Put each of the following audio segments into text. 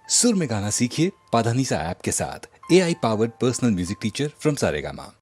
सुर में गाना सीखिए पाधानीसा ऐप के साथ। AI powered personal music teacher from Saregama.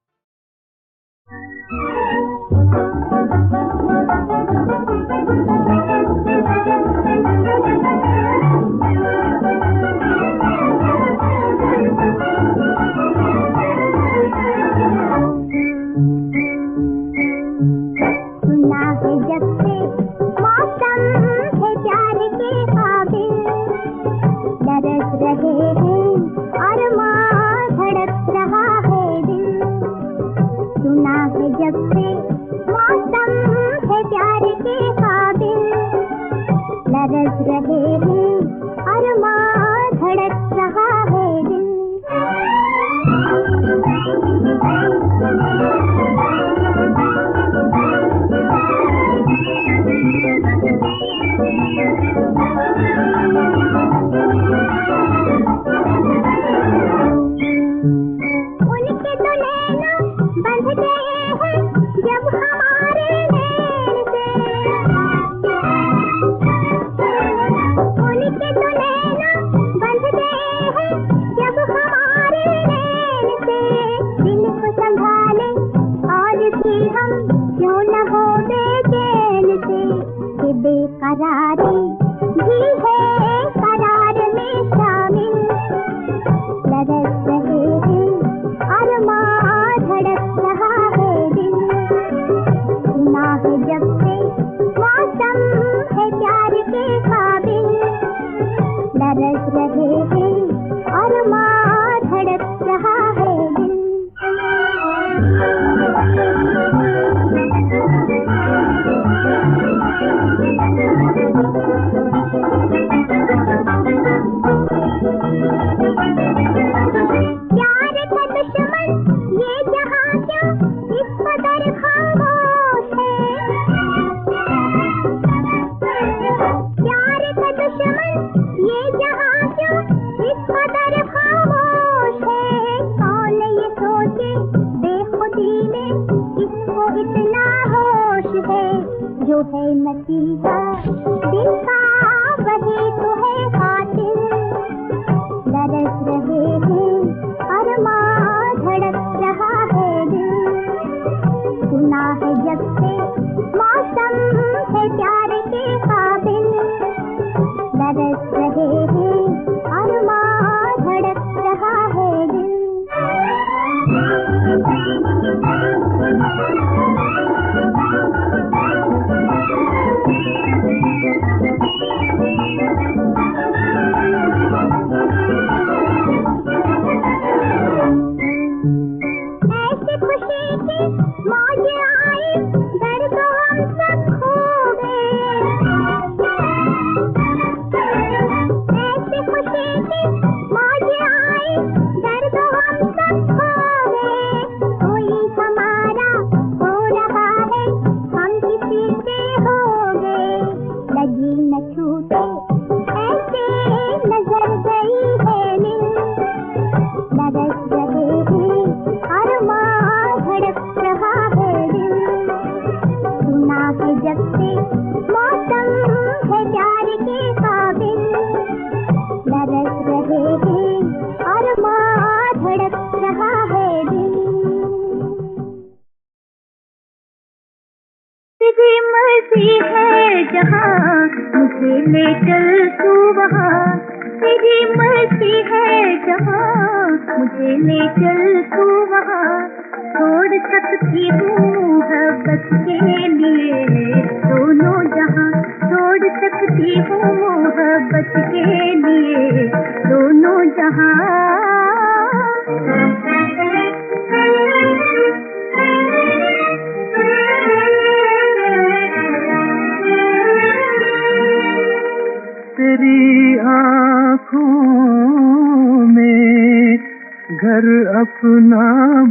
अपना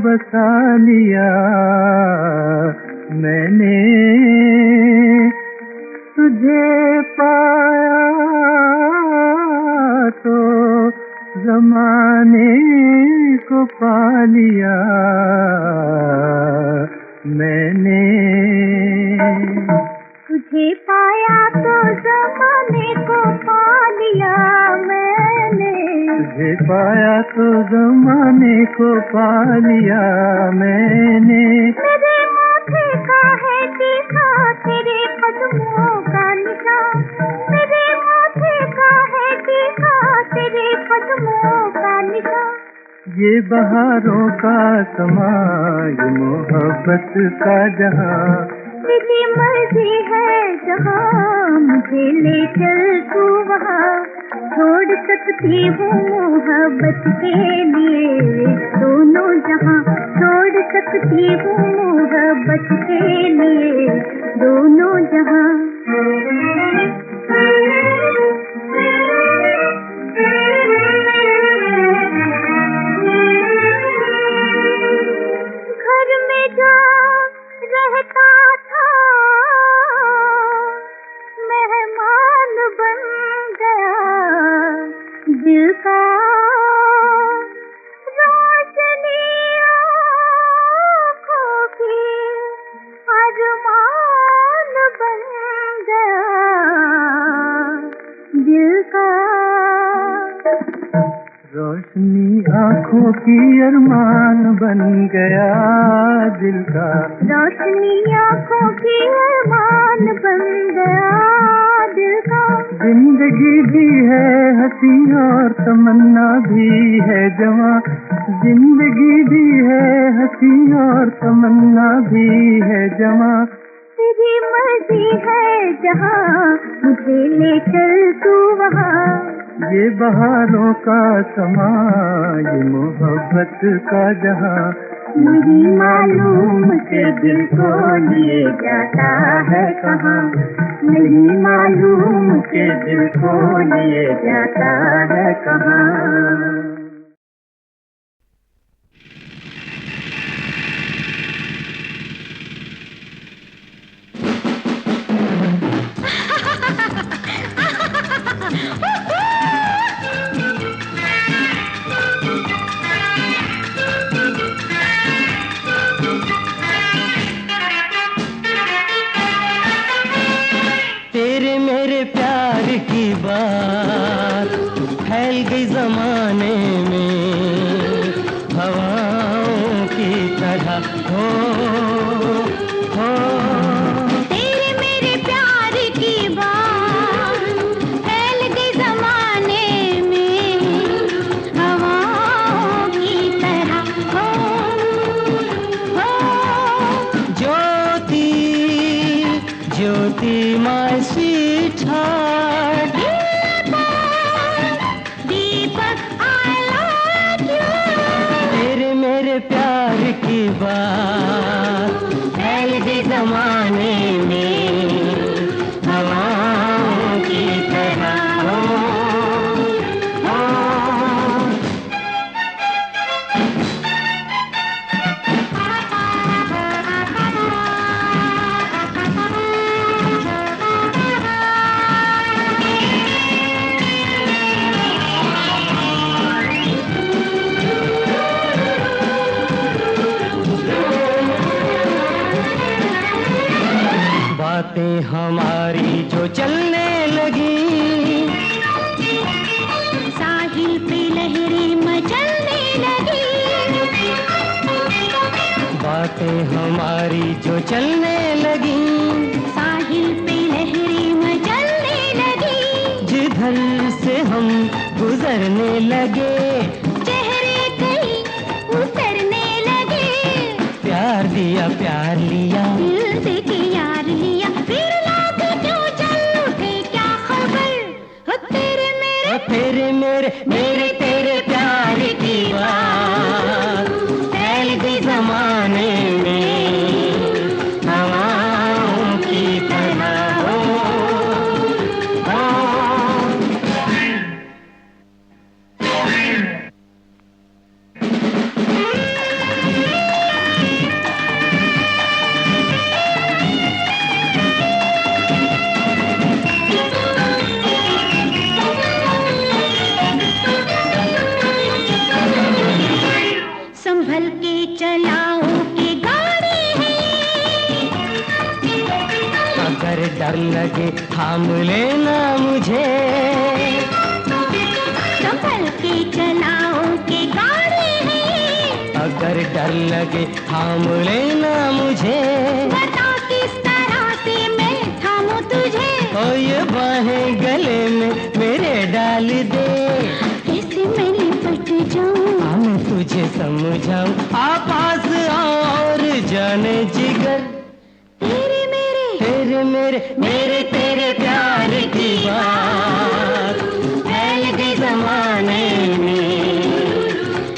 बसा लिया मैंने, तुझे पाया तो ज़माने को पा लिया मैंने, तुझे पाया तो ज़माने को पा लिया मैंने। तुझे पाया तो जमाने को पा लिया मैंने। मेरे माथे का है टीका तेरे कदमों का निशान, मेरे माथे का है टीका तेरे कदमों का निशान। ये बहारों का समा, ये मोहब्बत का जहां, तेरी मर्जी है जहां मुझे ले चल तू वहाँ। छोड़ सकती हूँ मोहब्बत के लिए दोनों जहां, छोड़ सकती हूँ मोहब्बत के लिए दोनों जहां। घर में जो रहता था मेहमान बन गया दिल का, रोशनी आँखों की अरमान बन गया दिल का। रोशनी आँखों की अरमान बन गया दिल का, रोशनी आँखों की अरमान बन गया दिल का। जिंदगी भी है हंसी और तमन्ना भी है जवां, जिंदगी भी है हंसी और तमन्ना भी है जवां। तेरी मर्जी है जहाँ मुझे ले चल तू वहाँ। ये बहारों का समा, ये मोहब्बत का जहां, नहीं मालूम के दिल को लिए जाता है कहाँ, नहीं मालूम के दिल को लिए जाता है कहाँ। तेरे मेरे प्यार की बात फैल गई जमाने में हवाओं की तरह। हो तेरे मेरे प्यार की बात फैल गई जमाने में हवाओं की तरह। हो Jyoti Jyoti my sweetheart, Deepak I love you. तेरे मेरे प्यार की बात फैल गई जमाने में हवाओं की तरह। हो बातें हमारी जो चलने लगी, साहिल पे लहरें मचलने लगी, बातें हमारी जो चलने लगी, साहिल पे लहरें मचलने लगी। जिधर से हम गुजरने लगे चेहरे कहीं उतरने लगे, प्यार दिया प्यार लिया, दिल से के यार लिया, फिर लाख क्यों चल उठे क्या खबर। हो तेरे मेरे मेरे तेरे प्यार की बात फैल गई जमाने में हवाओं की तरह। हो संभल के चलाओ के गाड़ी है, अगर डर लगे थाम लेना मुझे, संभल संभल के चलाओ के गाड़ी है। अगर डर लगे थाम लेना मुझे, बता किस तरह से मैं थामूं तुझे। ओ ये बाहें गले में मेरे डाल दे, कैसे मैं लिपट जाऊं, आ मैं तुझे समझाऊं। आ पास आओ और जाने जिगर, तेरे मेरे तेरे मेरे मेरे तेरे प्यार की बात फैल गई जमाने में,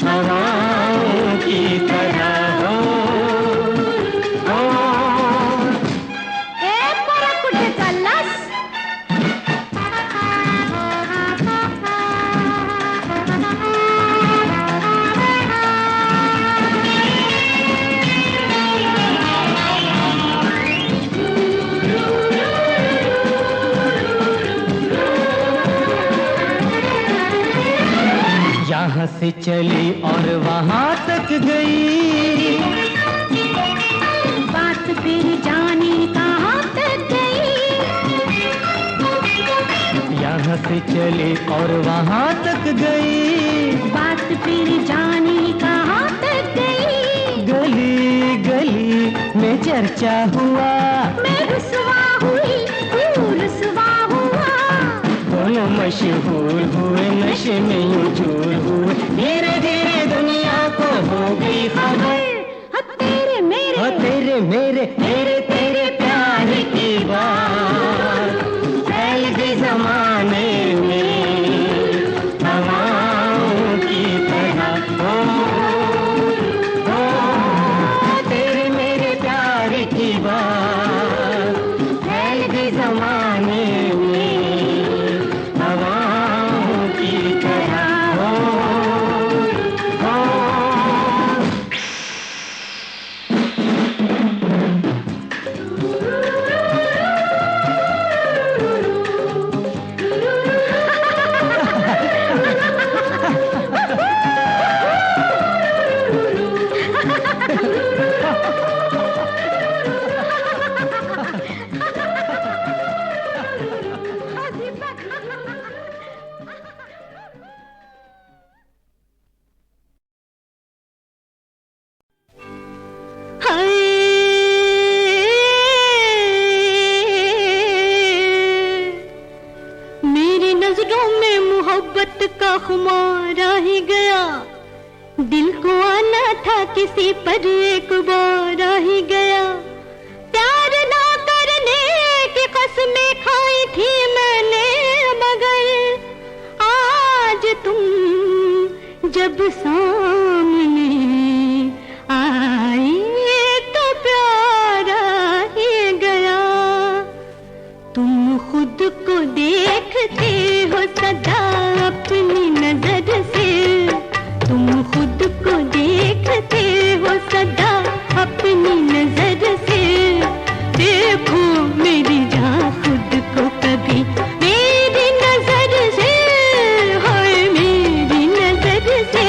हवाओं की तरह हो। ए पोरा कुठे चाललास? यहाँ से चली और वहाँ तक गई, बात फिर जाने कहाँ तक गई। यहाँ से चली और वहाँ तक गई, बात फिर जाने कहाँ तक गई। गली गली में चर्चा हुआ, मैं रुसवा हुई, तू रुसवा हुआ। दोनों मशहूर हुए, नशे में यूं चूर हुए। धीरे धीरे दुनिया को हो गई खबर, तेरे मेरे ओ तेरे मेरे मेरे तेरे प्यार की बात फैल गई जमाने में, हवाओं की तरह हो। तेरे मेरे प्यार की बात फैल गई जमाने में, हवाओं की तरह हो। मेरी नजरों में मोहब्बत का खुमारा ही गया। दिल को आना था किसी पर एक बार आ ही गया। प्यार ना करने की कसमें खाई थी मैंने, मगर आज तुम जब सामने आई तो प्यार आ ही गया। तुम खुद को देखते हो सदा अपनी नजर से, तुम खुद को देखते हो सदा अपनी नजर से। देखो मेरी जान खुद को कभी मेरी नजर से, हाय मेरी नजर से।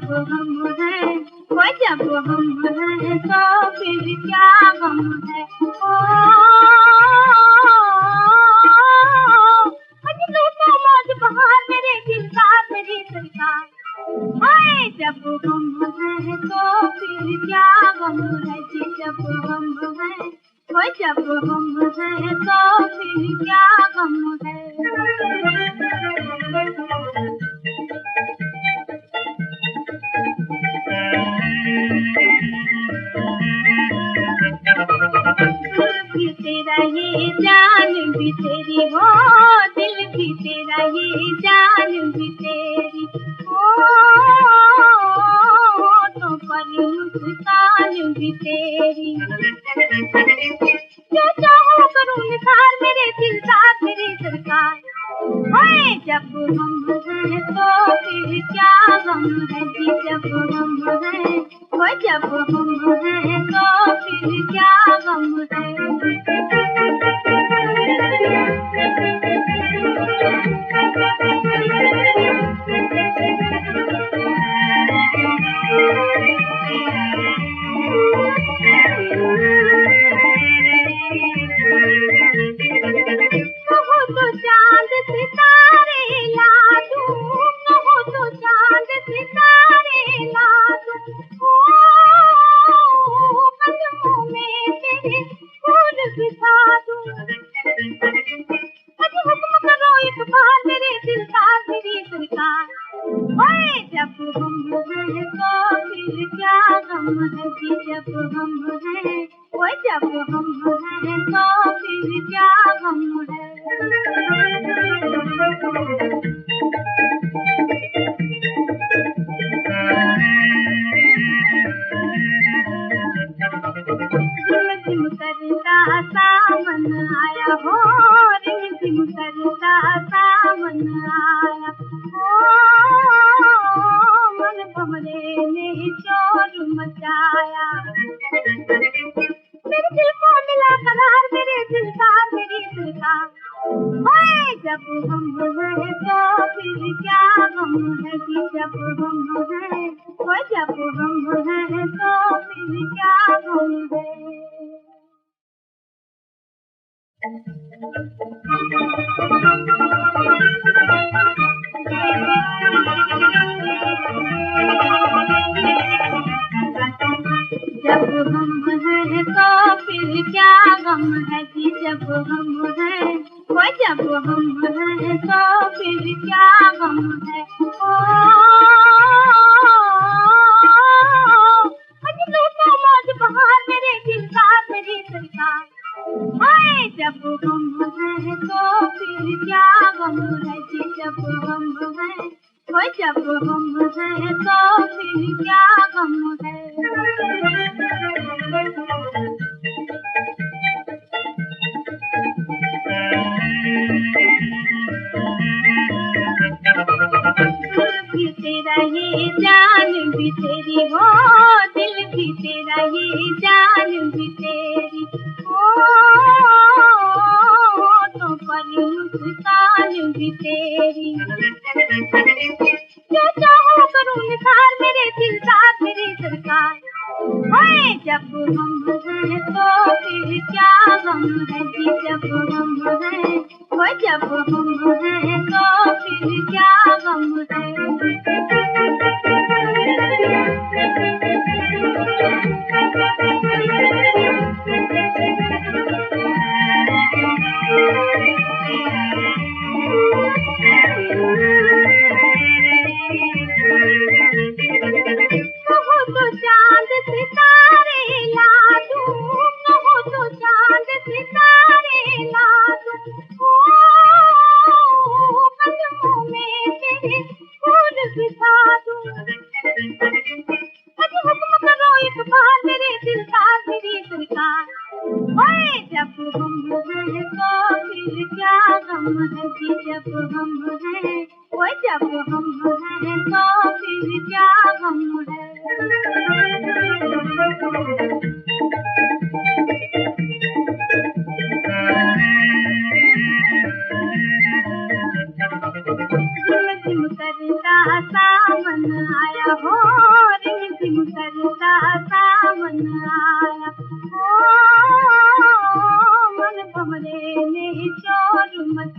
हम हैं, वो जब हम हैं तो फिर क्या गम है। ओ मजनू को मौज बहार मेरे दिलदार मेरी सरकार। हाय जब हम हैं तो फिर क्या गम है जी, जब हम हैं वो जब हम हैं तो फिर क्या गम है। दिल भी तेरा ये जान भी तेरी हो, दिल भी तेरा ये जान भी तेरी हो, तो पर मुस्कान भी तेरी। जो चाहो करूँ निसार मेरे दिलदार मेरी सरकार। हाय जब हम हैं तो फिर क्या गम है जी, जब हम हैं वो जब हम हैं तो फिर क्या गम है। कहो तो चांद सितारे ला दूं, कहो तो चांद सितारे ला दूं, ओ कदमों में तेरे फूल बिछा दूं। अजी हुक्म करो एक बार मेरे दिलदार मेरी सरकार। ओए जब हम हैं तो फिर क्या गम है जी, जब हम हैं ओए जब हम हैं तो फिर क्या गम है। रिमझिम करता सावन आया हो, रिमझिम करता सावन आया हो, मन भंवरे ने शोर मचाया। मेरे दिल को मिला करार मेरे दिलदार मेरी सरकार। ओए जब हम हैं तो फिर क्या गम है जी, जब हम हैं ओए जब हम हैं तो फिर क्या गम है। जब हम हैं तो फिर क्या गम है जी, जब हम हैं वो जब हम हैं तो फिर क्या गम है। ओ मजनू को मौज बहार मेरे दिलदार मेरी सरकार। हाय जब हम हैं तो फिर क्या गम है जी, जब हम हैं वो जब हम हैं तो फिर क्या गम है। दिल भी तेरा ये जान भी तेरी हो, दिल भी तेरा ये जान भी तेरी हो, तो पर मुस्कान भी तेरी। जो चाहो करूँ निसार मेरे दिलदार मेरी सरकार। हाय जब हम हैं तो फिर क्या गम है जी, जब हम हैं वो जब हम हैं तो फिर क्या गम है। कहो तो चांद सितारे ला दूं, कहो तो चांद सितारे ला दूं, ओ कदमों में तेरे फूल बिछा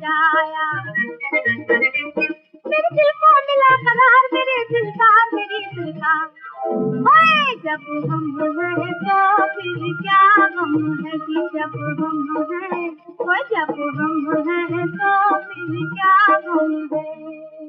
बचाया। मेरे दिल को मिला करार, मेरे दिल का मेरी दिल का। ओए जब हम हैं तो फिर क्या गम है कि जब हम हैं, ओए जब हम हैं तो फिर क्या गम है।